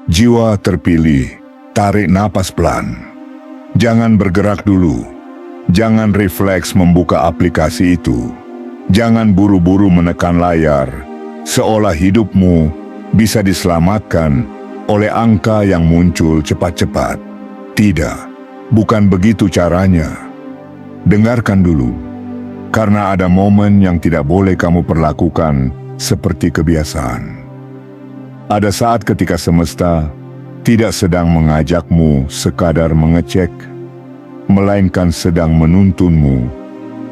Jiwa terpilih, tarik napas pelan. Jangan bergerak dulu. Jangan refleks membuka aplikasi itu. Jangan buru-buru menekan layar, seolah hidupmu bisa diselamatkan oleh angka yang muncul cepat-cepat. Tidak, bukan begitu caranya. Dengarkan dulu, karena ada momen yang tidak boleh kamu perlakukan seperti kebiasaan. Ada saat ketika semesta tidak sedang mengajakmu sekadar mengecek, melainkan sedang menuntunmu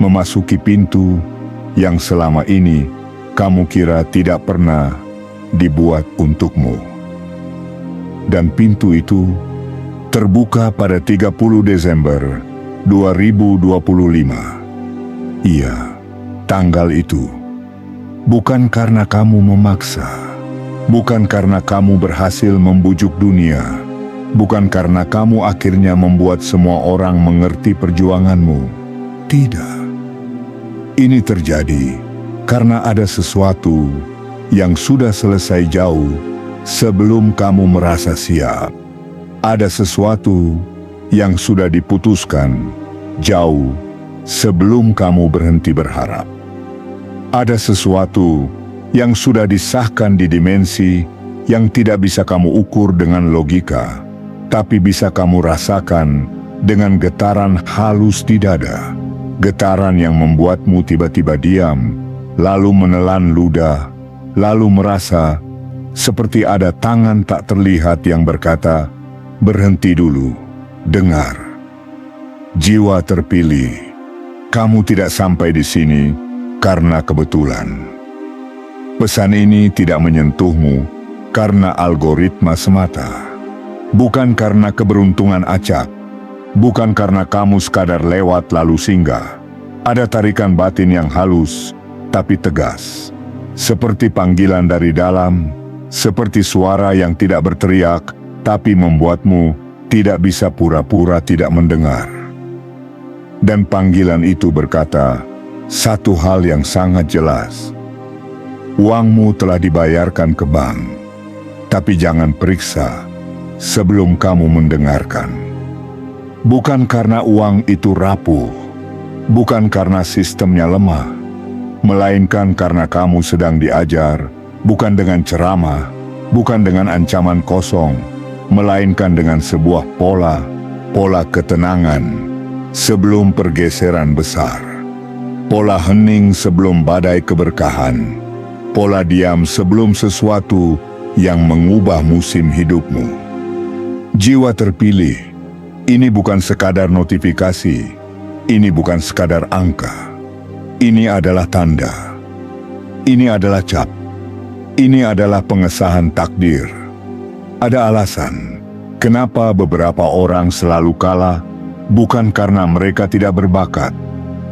memasuki pintu yang selama ini kamu kira tidak pernah dibuat untukmu. Dan pintu itu terbuka pada 30 Desember 2025. Iya, tanggal itu. Bukan karena kamu memaksa, bukan karena kamu berhasil membujuk dunia, bukan karena kamu akhirnya membuat semua orang mengerti perjuanganmu. Tidak. Ini terjadi karena ada sesuatu yang sudah selesai jauh sebelum kamu merasa siap. Ada sesuatu yang sudah diputuskan jauh sebelum kamu berhenti berharap. Ada sesuatu yang sudah disahkan di dimensi yang tidak bisa kamu ukur dengan logika, tapi bisa kamu rasakan dengan getaran halus di dada. Getaran yang membuatmu tiba-tiba diam, lalu menelan ludah, lalu merasa seperti ada tangan tak terlihat yang berkata, "Berhenti dulu, dengar." Jiwa terpilih, kamu tidak sampai di sini karena kebetulan. Pesan ini tidak menyentuhmu karena algoritma semata. Bukan karena keberuntungan acak. Bukan karena kamu sekadar lewat lalu singgah. Ada tarikan batin yang halus, tapi tegas. Seperti panggilan dari dalam, seperti suara yang tidak berteriak, tapi membuatmu tidak bisa pura-pura tidak mendengar. Dan panggilan itu berkata, satu hal yang sangat jelas. Uangmu telah dibayarkan ke bank, tapi jangan periksa sebelum kamu mendengarkan. Bukan karena uang itu rapuh, bukan karena sistemnya lemah, melainkan karena kamu sedang diajar, bukan dengan ceramah, bukan dengan ancaman kosong, melainkan dengan sebuah pola ketenangan sebelum pergeseran besar. Pola hening sebelum badai keberkahan. Pola diam sebelum sesuatu yang mengubah musim hidupmu. Jiwa terpilih, ini bukan sekadar notifikasi, ini bukan sekadar angka. Ini adalah tanda. Ini adalah cap. Ini adalah pengesahan takdir. Ada alasan kenapa beberapa orang selalu kalah, bukan karena mereka tidak berbakat,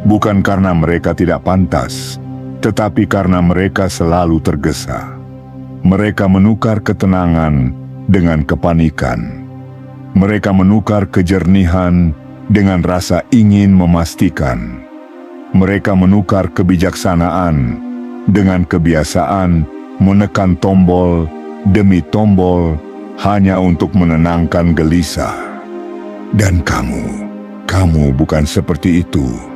bukan karena mereka tidak pantas, tetapi karena mereka selalu tergesa. Mereka menukar ketenangan dengan kepanikan. Mereka menukar kejernihan dengan rasa ingin memastikan. Mereka menukar kebijaksanaan dengan kebiasaan menekan tombol demi tombol hanya untuk menenangkan gelisah. Dan kamu bukan seperti itu.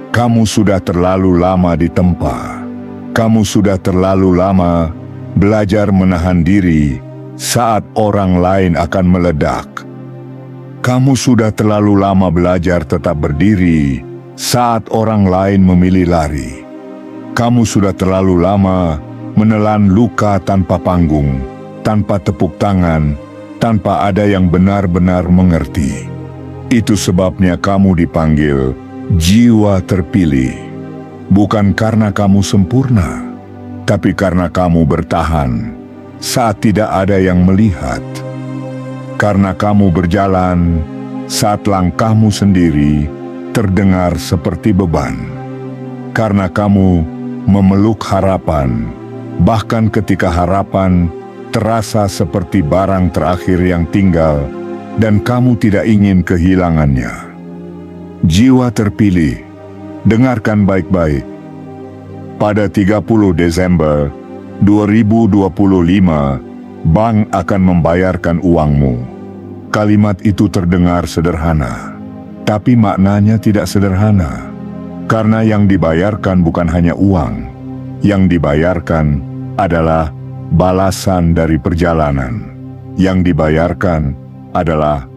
Kamu sudah terlalu lama ditempa. Kamu sudah terlalu lama belajar menahan diri saat orang lain akan meledak. Kamu sudah terlalu lama belajar tetap berdiri saat orang lain memilih lari. Kamu sudah terlalu lama menelan luka tanpa panggung, tanpa tepuk tangan, tanpa ada yang benar-benar mengerti. Itu sebabnya kamu dipanggil jiwa terpilih. Bukan karena kamu sempurna, tapi karena kamu bertahan saat tidak ada yang melihat. Karena kamu berjalan saat langkahmu sendiri terdengar seperti beban. Karena kamu memeluk harapan, bahkan ketika harapan terasa seperti barang terakhir yang tinggal dan kamu tidak ingin kehilangannya. Jiwa terpilih, dengarkan baik-baik. Pada 30 Desember 2025, bank akan membayarkan uangmu. Kalimat itu terdengar sederhana, tapi maknanya tidak sederhana. Karena yang dibayarkan bukan hanya uang, yang dibayarkan adalah balasan dari perjalanan. Yang dibayarkan adalah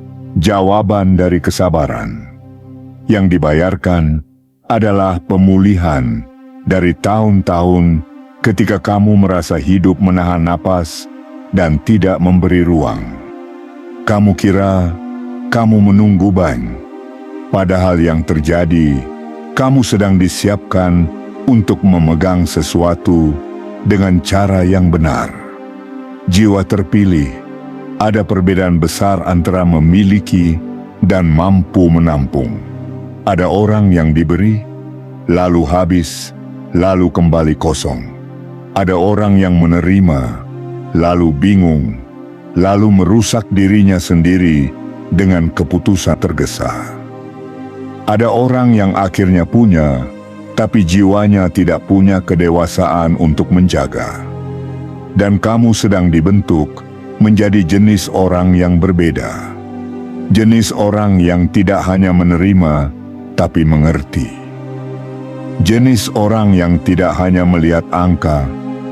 jawaban dari kesabaran. Yang dibayarkan adalah pemulihan dari tahun-tahun ketika kamu merasa hidup menahan napas dan tidak memberi ruang. Kamu kira kamu menunggu bank, padahal yang terjadi, kamu sedang disiapkan untuk memegang sesuatu dengan cara yang benar. Jiwa terpilih, ada perbedaan besar antara memiliki dan mampu menampung. Ada orang yang diberi, lalu habis, lalu kembali kosong. Ada orang yang menerima, lalu bingung, lalu merusak dirinya sendiri dengan keputusan tergesa. Ada orang yang akhirnya punya, tapi jiwanya tidak punya kedewasaan untuk menjaga. Dan kamu sedang dibentuk menjadi jenis orang yang berbeda. Jenis orang yang tidak hanya menerima, tapi mengerti. Jenis orang yang tidak hanya melihat angka,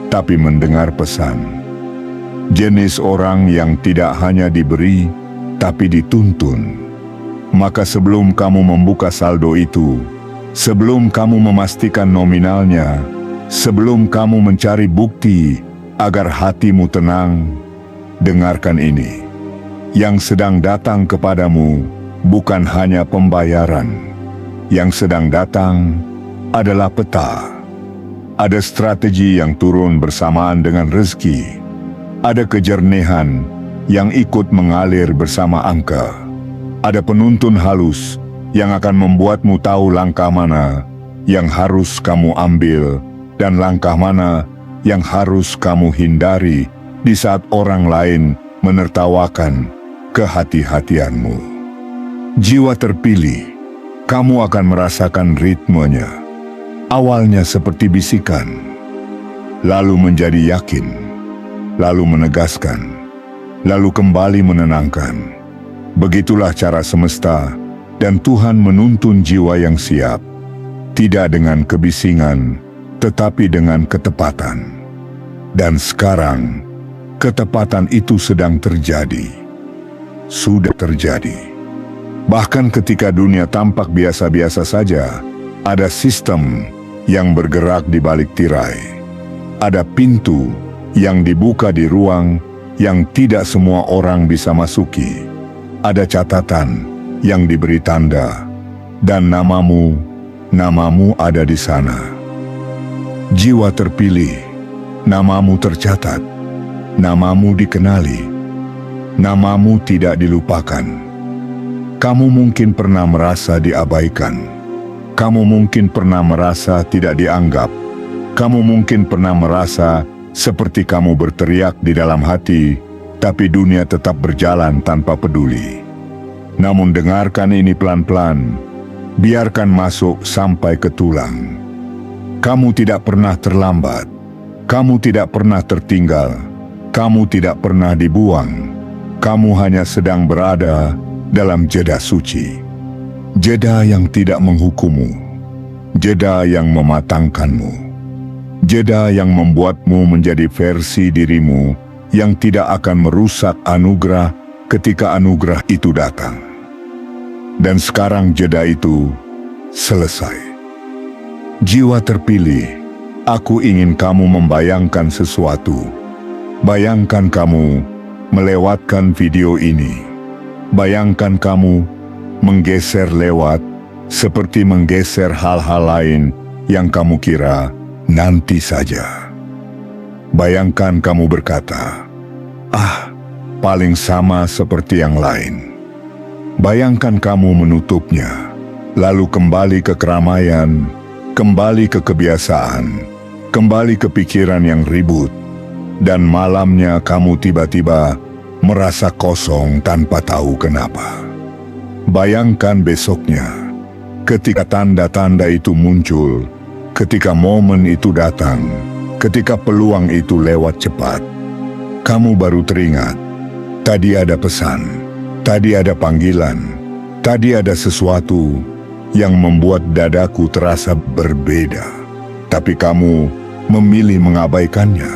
tapi mendengar pesan. Jenis orang yang tidak hanya diberi, tapi dituntun. Maka sebelum kamu membuka saldo itu, sebelum kamu memastikan nominalnya, sebelum kamu mencari bukti agar hatimu tenang, dengarkan ini. Yang sedang datang kepadamu bukan hanya pembayaran. Yang sedang datang adalah peta. Ada strategi yang turun bersamaan dengan rezeki. Ada kejernihan yang ikut mengalir bersama angka. Ada penuntun halus yang akan membuatmu tahu langkah mana yang harus kamu ambil dan langkah mana yang harus kamu hindari di saat orang lain menertawakan kehati-hatianmu. Jiwa terpilih, kamu akan merasakan ritmenya. Awalnya seperti bisikan, lalu menjadi yakin, lalu menegaskan, lalu kembali menenangkan. Begitulah cara semesta, dan Tuhan menuntun jiwa yang siap, tidak dengan kebisingan, tetapi dengan ketepatan. Dan sekarang, ketepatan itu sedang terjadi. Sudah terjadi. Bahkan ketika dunia tampak biasa-biasa saja, ada sistem yang bergerak di balik tirai. Ada pintu yang dibuka di ruang yang tidak semua orang bisa masuki. Ada catatan yang diberi tanda, dan namamu ada di sana. Jiwa terpilih, namamu tercatat, namamu dikenali, namamu tidak dilupakan. Kamu mungkin pernah merasa diabaikan, kamu mungkin pernah merasa tidak dianggap, kamu mungkin pernah merasa seperti kamu berteriak di dalam hati, tapi dunia tetap berjalan tanpa peduli. Namun dengarkan ini pelan-pelan, biarkan masuk sampai ke tulang. Kamu tidak pernah terlambat, kamu tidak pernah tertinggal, kamu tidak pernah dibuang. Kamu hanya sedang berada dalam jeda suci. Jeda yang tidak menghukummu, jeda yang mematangkanmu. Jeda yang membuatmu menjadi versi dirimu yang tidak akan merusak anugerah ketika anugerah itu datang. Dan sekarang jeda itu selesai. Jiwa terpilih, aku ingin kamu membayangkan sesuatu. Bayangkan kamu melewatkan video ini. Bayangkan kamu menggeser lewat seperti menggeser hal-hal lain yang kamu kira nanti saja. Bayangkan kamu berkata, paling sama seperti yang lain. Bayangkan kamu menutupnya, lalu kembali ke keramaian, kembali ke kebiasaan, kembali ke pikiran yang ribut, dan malamnya kamu tiba-tiba merasa kosong tanpa tahu kenapa. Bayangkan besoknya, ketika tanda-tanda itu muncul, ketika momen itu datang, Ketika peluang itu lewat cepat, kamu baru teringat, tadi ada pesan, tadi ada panggilan, tadi ada sesuatu yang membuat dadaku terasa berbeda. Tapi kamu memilih mengabaikannya.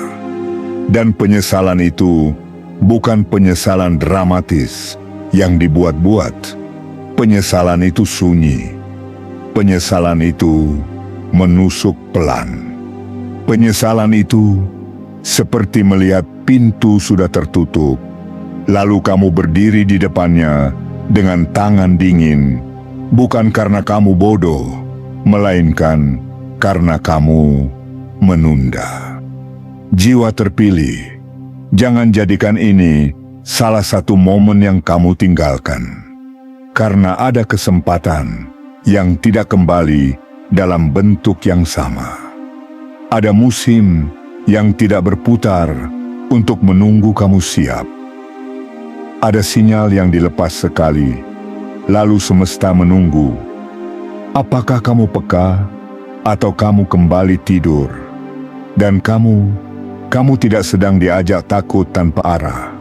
Dan penyesalan itu bukan penyesalan dramatis yang dibuat-buat. Penyesalan itu sunyi. Penyesalan itu menusuk pelan. Penyesalan itu seperti melihat pintu sudah tertutup, lalu kamu berdiri di depannya dengan tangan dingin, bukan karena kamu bodoh, melainkan karena kamu menunda. Jiwa terpilih, jangan jadikan ini salah satu momen yang kamu tinggalkan. Karena ada kesempatan yang tidak kembali dalam bentuk yang sama. Ada musim yang tidak berputar untuk menunggu kamu siap. Ada sinyal yang dilepas sekali, lalu semesta menunggu. Apakah kamu peka atau kamu kembali tidur? Dan kamu tidak sedang diajak takut tanpa arah.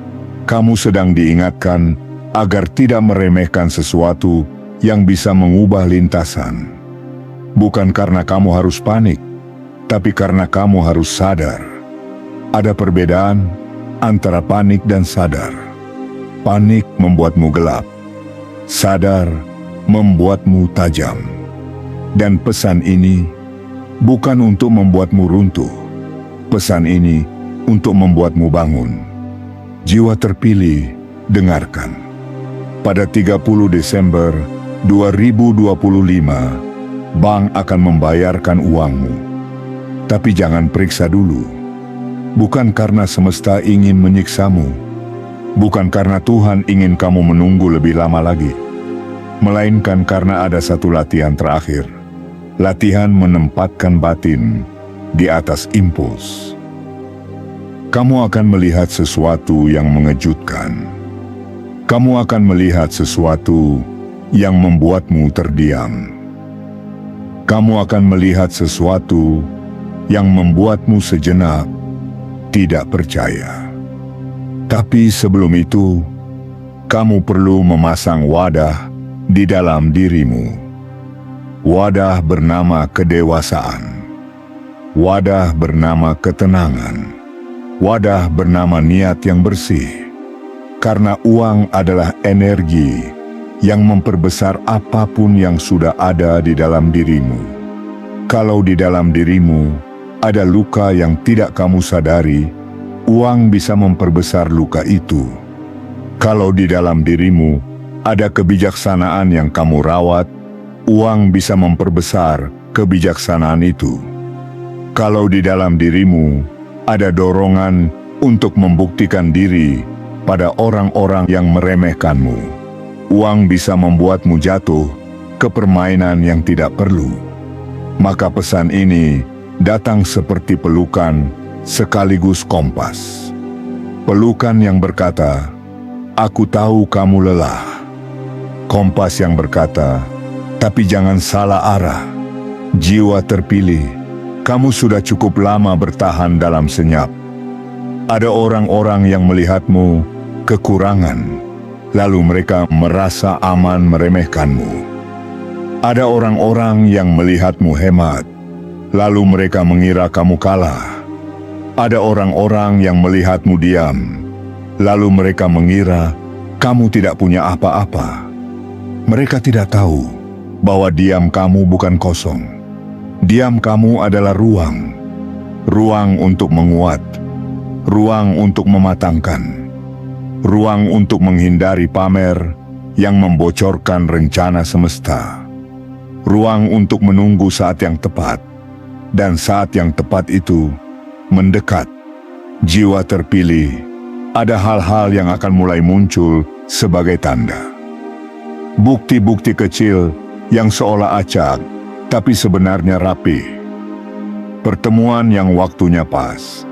Kamu sedang diingatkan agar tidak meremehkan sesuatu yang bisa mengubah lintasan. Bukan karena kamu harus panik, tapi karena kamu harus sadar. Ada perbedaan antara panik dan sadar. Panik membuatmu gelap, sadar membuatmu tajam. Dan pesan ini bukan untuk membuatmu runtuh. Pesan ini untuk membuatmu bangun. Jiwa terpilih, dengarkan. Pada 30 Desember 2025, bank akan membayarkan uangmu. Tapi jangan periksa dulu. Bukan karena semesta ingin menyiksamu. Bukan karena Tuhan ingin kamu menunggu lebih lama lagi. Melainkan karena ada satu latihan terakhir. Latihan menempatkan batin di atas impuls. Kamu akan melihat sesuatu yang mengejutkan. Kamu akan melihat sesuatu yang membuatmu terdiam. Kamu akan melihat sesuatu yang membuatmu sejenak tidak percaya. Tapi sebelum itu, kamu perlu memasang wadah di dalam dirimu. Wadah bernama kedewasaan. Wadah bernama ketenangan. Wadah bernama niat yang bersih. Karena uang adalah energi yang memperbesar apapun yang sudah ada di dalam dirimu. Kalau di dalam dirimu ada luka yang tidak kamu sadari, uang bisa memperbesar luka itu. Kalau di dalam dirimu ada kebijaksanaan yang kamu rawat, uang bisa memperbesar kebijaksanaan itu. Kalau di dalam dirimu ada dorongan untuk membuktikan diri pada orang-orang yang meremehkanmu, uang bisa membuatmu jatuh ke permainan yang tidak perlu. Maka pesan ini datang seperti pelukan sekaligus kompas. Pelukan yang berkata, "Aku tahu kamu lelah." Kompas yang berkata, "Tapi jangan salah arah." Jiwa terpilih, kamu sudah cukup lama bertahan dalam senyap. Ada orang-orang yang melihatmu kekurangan, lalu mereka merasa aman meremehkanmu. Ada orang-orang yang melihatmu hemat, lalu mereka mengira kamu kalah. Ada orang-orang yang melihatmu diam, lalu mereka mengira kamu tidak punya apa-apa. Mereka tidak tahu bahwa diam kamu bukan kosong. Diam kamu adalah ruang. Ruang untuk menguat. Ruang untuk mematangkan. Ruang untuk menghindari pamer yang membocorkan rencana semesta. Ruang untuk menunggu saat yang tepat. Dan saat yang tepat itu mendekat. Jiwa terpilih, ada hal-hal yang akan mulai muncul sebagai tanda. Bukti-bukti kecil yang seolah acak, tapi sebenarnya rapi. Pertemuan yang waktunya pas.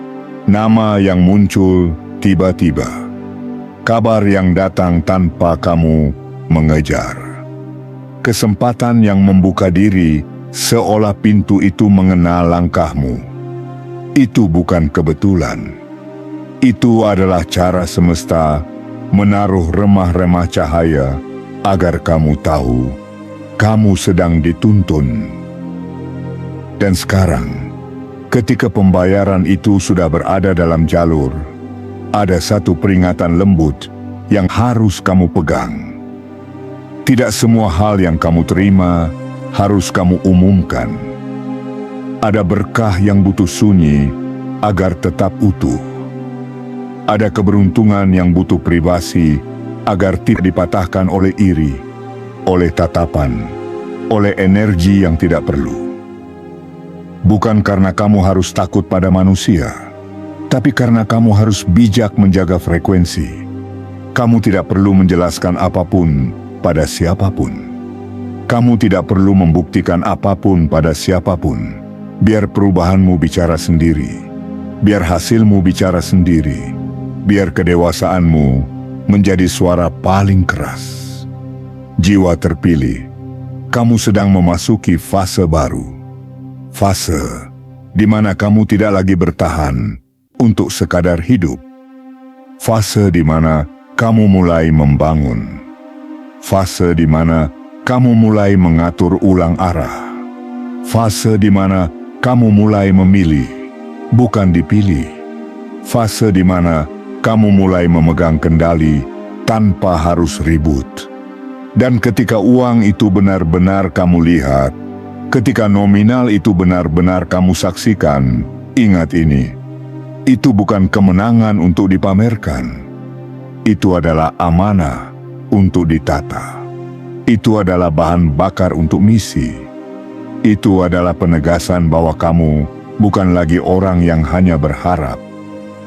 Nama yang muncul tiba-tiba. Kabar yang datang tanpa kamu mengejar. Kesempatan yang membuka diri seolah pintu itu mengenal langkahmu. Itu bukan kebetulan. Itu adalah cara semesta menaruh remah-remah cahaya agar kamu tahu kamu sedang dituntun. Dan sekarang, ketika pembayaran itu sudah berada dalam jalur, ada satu peringatan lembut yang harus kamu pegang. Tidak semua hal yang kamu terima harus kamu umumkan. Ada berkah yang butuh sunyi agar tetap utuh. Ada keberuntungan yang butuh privasi agar tidak dipatahkan oleh iri, oleh tatapan, oleh energi yang tidak perlu. Bukan karena kamu harus takut pada manusia, tapi karena kamu harus bijak menjaga frekuensi. Kamu tidak perlu menjelaskan apapun pada siapapun. Kamu tidak perlu membuktikan apapun pada siapapun. Biar perubahanmu bicara sendiri. Biar hasilmu bicara sendiri. Biar kedewasaanmu menjadi suara paling keras. Jiwa terpilih, kamu sedang memasuki fase baru. Fase di mana kamu tidak lagi bertahan untuk sekadar hidup. Fase di mana kamu mulai membangun. Fase di mana kamu mulai mengatur ulang arah. Fase di mana kamu mulai memilih, bukan dipilih. Fase di mana kamu mulai memegang kendali tanpa harus ribut. Dan ketika uang itu benar-benar kamu lihat, ketika nominal itu benar-benar kamu saksikan, ingat ini, itu bukan kemenangan untuk dipamerkan. Itu adalah amanah untuk ditata. Itu adalah bahan bakar untuk misi. Itu adalah penegasan bahwa kamu bukan lagi orang yang hanya berharap.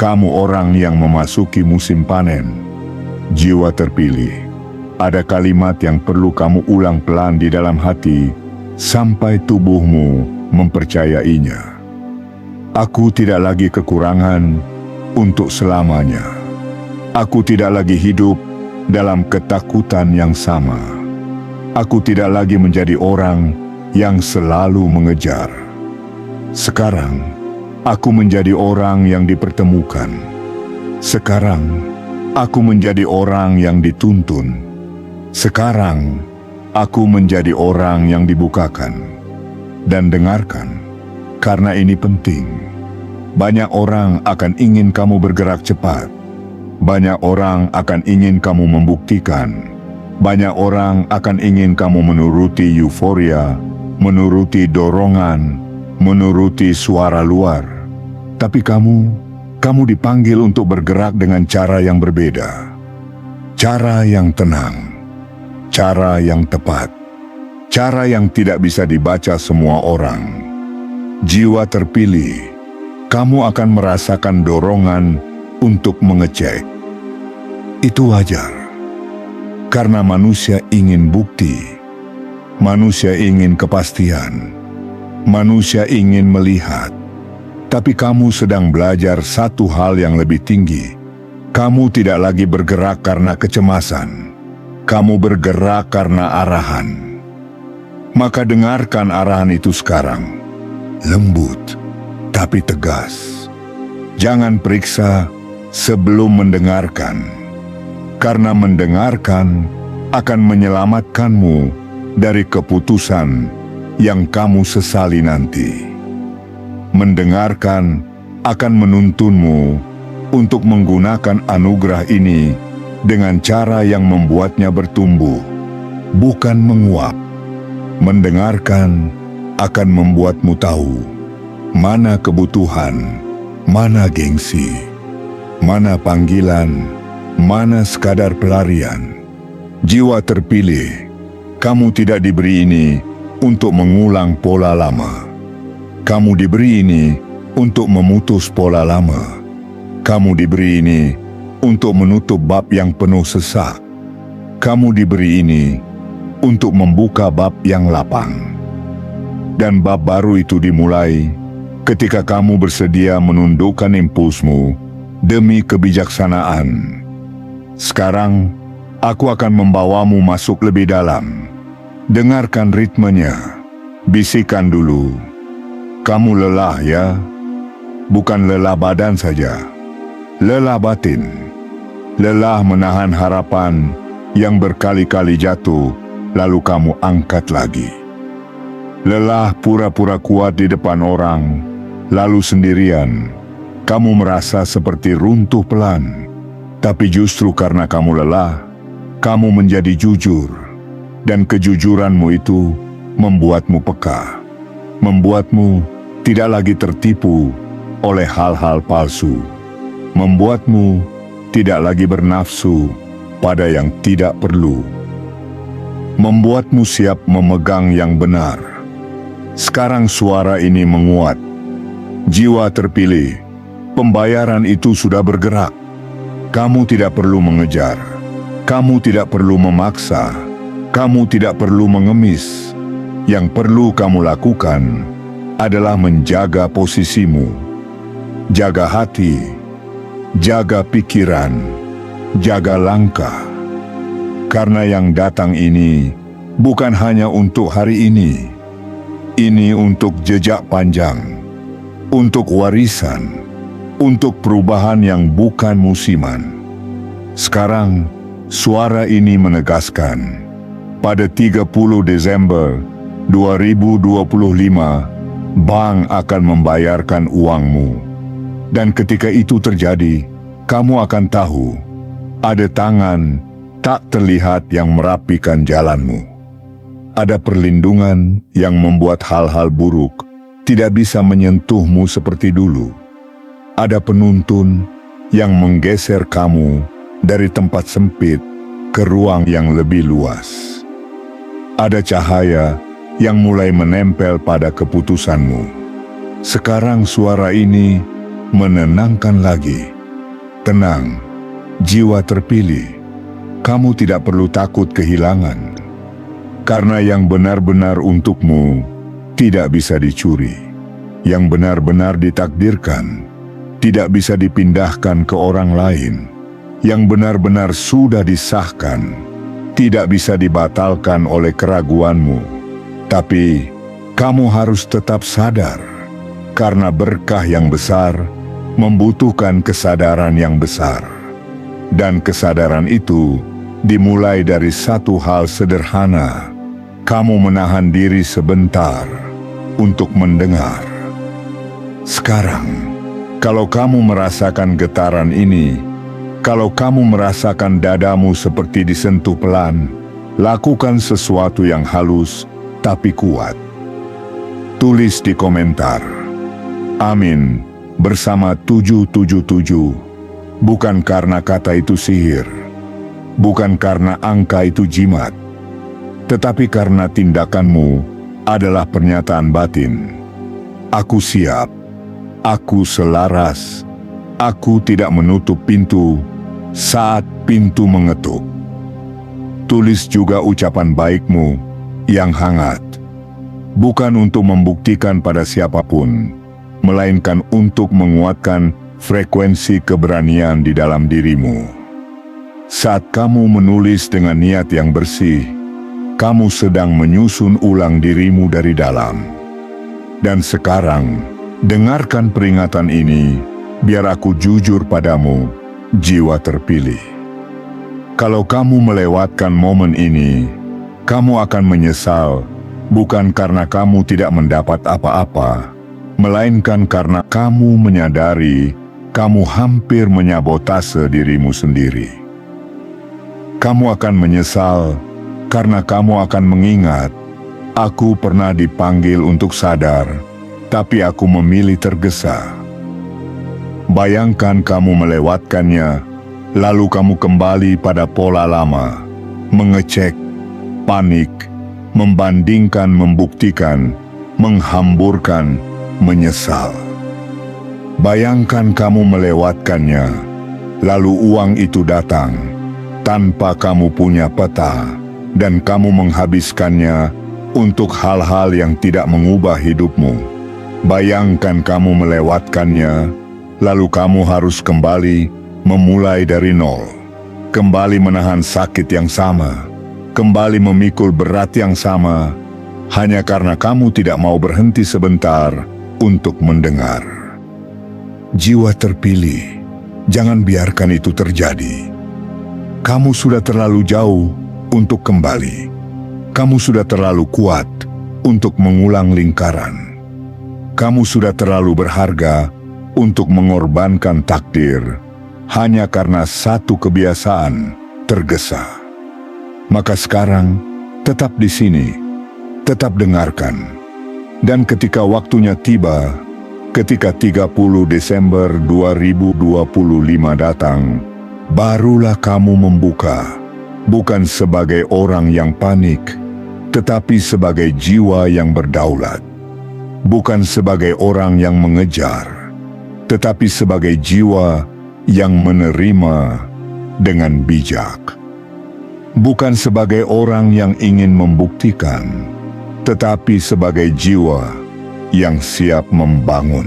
Kamu orang yang memasuki musim panen. Jiwa terpilih, ada kalimat yang perlu kamu ulang pelan di dalam hati, sampai tubuhmu mempercayainya. Aku tidak lagi kekurangan untuk selamanya. Aku tidak lagi hidup dalam ketakutan yang sama. Aku tidak lagi menjadi orang yang selalu mengejar. Sekarang, aku menjadi orang yang dipertemukan. Sekarang, aku menjadi orang yang dituntun. Sekarang, aku menjadi orang yang dibukakan. Dan dengarkan, karena ini penting. Banyak orang akan ingin kamu bergerak cepat. Banyak orang akan ingin kamu membuktikan. Banyak orang akan ingin kamu menuruti euforia, menuruti dorongan, menuruti suara luar. Tapi kamu dipanggil untuk bergerak dengan cara yang berbeda. Cara yang tenang. Cara yang tepat, cara yang tidak bisa dibaca semua orang. Jiwa terpilih, kamu akan merasakan dorongan untuk mengecek. Itu wajar, karena manusia ingin bukti, manusia ingin kepastian, manusia ingin melihat. Tapi kamu sedang belajar satu hal yang lebih tinggi. Kamu tidak lagi bergerak karena kecemasan. Kamu bergerak karena arahan. Maka dengarkan arahan itu sekarang. Lembut, tapi tegas. Jangan periksa sebelum mendengarkan. Karena mendengarkan akan menyelamatkanmu dari keputusan yang kamu sesali nanti. Mendengarkan akan menuntunmu untuk menggunakan anugerah ini dengan cara yang membuatnya bertumbuh, bukan menguap. Mendengarkan akan membuatmu tahu mana kebutuhan, mana gengsi, mana panggilan, mana sekadar pelarian. Jiwa terpilih, kamu tidak diberi ini untuk mengulang pola lama. Kamu diberi ini untuk memutus pola lama. Kamu diberi ini untuk menutup bab yang penuh sesak. Kamu diberi ini untuk membuka bab yang lapang. Dan bab baru itu dimulai ketika kamu bersedia menundukkan impulsmu demi kebijaksanaan. Sekarang, aku akan membawamu masuk lebih dalam. Dengarkan ritmenya. Bisikan dulu. Kamu lelah ya? bukan lelah badan saja, lelah batin, lelah menahan harapan yang berkali-kali jatuh, lalu kamu angkat lagi. Lelah pura-pura kuat di depan orang, lalu sendirian, kamu merasa seperti runtuh pelan. Tapi justru karena kamu lelah, kamu menjadi jujur, dan kejujuranmu itu membuatmu peka, membuatmu tidak lagi tertipu oleh hal-hal palsu, membuatmu tidak lagi bernafsu pada yang tidak perlu, membuatmu siap memegang yang benar. Sekarang suara ini menguat. Jiwa terpilih, pembayaran itu sudah bergerak. Kamu tidak perlu mengejar, kamu tidak perlu memaksa, kamu tidak perlu mengemis. Yang perlu kamu lakukan adalah menjaga posisimu, jaga hati, jaga pikiran, jaga langkah. Karena yang datang ini bukan hanya untuk hari ini untuk jejak panjang, untuk warisan, untuk perubahan yang bukan musiman. Sekarang, suara ini menegaskan, pada 30 Desember 2025, bank akan membayarkan uangmu. Dan ketika itu terjadi, kamu akan tahu, ada tangan tak terlihat yang merapikan jalanmu. Ada perlindungan yang membuat hal-hal buruk tidak bisa menyentuhmu seperti dulu. Ada penuntun yang menggeser kamu dari tempat sempit ke ruang yang lebih luas. Ada cahaya yang mulai menempel pada keputusanmu. Sekarang suara ini menenangkan lagi. Tenang, jiwa terpilih. Kamu tidak perlu takut kehilangan. Karena yang benar-benar untukmu tidak bisa dicuri. Yang benar-benar ditakdirkan tidak bisa dipindahkan ke orang lain. Yang benar-benar sudah disahkan tidak bisa dibatalkan oleh keraguanmu. Tapi kamu harus tetap sadar, karena berkah yang besar membutuhkan kesadaran yang besar. Dan kesadaran itu dimulai dari satu hal sederhana. Kamu menahan diri sebentar untuk mendengar. Sekarang, kalau kamu merasakan getaran ini, kalau kamu merasakan dadamu seperti disentuh pelan, lakukan sesuatu yang halus tapi kuat. Tulis di komentar, "Amin" bersama 777. Bukan karena kata itu sihir, bukan karena angka itu jimat, tetapi karena tindakanmu adalah pernyataan batin. Aku siap, aku selaras, aku tidak menutup pintu saat pintu mengetuk. Tulis juga ucapan baikmu yang hangat, bukan untuk membuktikan pada siapapun, melainkan untuk menguatkan frekuensi keberanian di dalam dirimu. Saat kamu menulis dengan niat yang bersih, kamu sedang menyusun ulang dirimu dari dalam. Dan sekarang, dengarkan peringatan ini, biar aku jujur padamu, jiwa terpilih. Kalau kamu melewatkan momen ini, kamu akan menyesal, bukan karena kamu tidak mendapat apa-apa, melainkan karena kamu menyadari kamu hampir menyabotase dirimu sendiri. Kamu akan menyesal karena kamu akan mengingat, aku pernah dipanggil untuk sadar, tapi aku memilih tergesa. Bayangkan kamu melewatkannya, lalu kamu kembali pada pola lama, mengecek, panik, membandingkan, membuktikan, menghamburkan, menyesal. Bayangkan kamu melewatkannya, lalu uang itu datang, tanpa kamu punya peta, dan kamu menghabiskannya untuk hal-hal yang tidak mengubah hidupmu. Bayangkan kamu melewatkannya, lalu kamu harus kembali memulai dari nol, kembali menahan sakit yang sama, kembali memikul berat yang sama, hanya karena kamu tidak mau berhenti sebentar untuk mendengar. jiwa terpilih, jangan biarkan itu terjadi. Kamu sudah terlalu jauh untuk kembali. Kamu sudah terlalu kuat untuk mengulang lingkaran. Kamu sudah terlalu berharga untuk mengorbankan takdir hanya karena satu kebiasaan tergesa. Maka sekarang, tetap di sini, tetap dengarkan. Dan ketika waktunya tiba, ketika 30 Desember 2025 datang, barulah kamu membuka, bukan sebagai orang yang panik, tetapi sebagai jiwa yang berdaulat. Bukan sebagai orang yang mengejar, tetapi sebagai jiwa yang menerima dengan bijak. Bukan sebagai orang yang ingin membuktikan, tetapi sebagai jiwa yang siap membangun.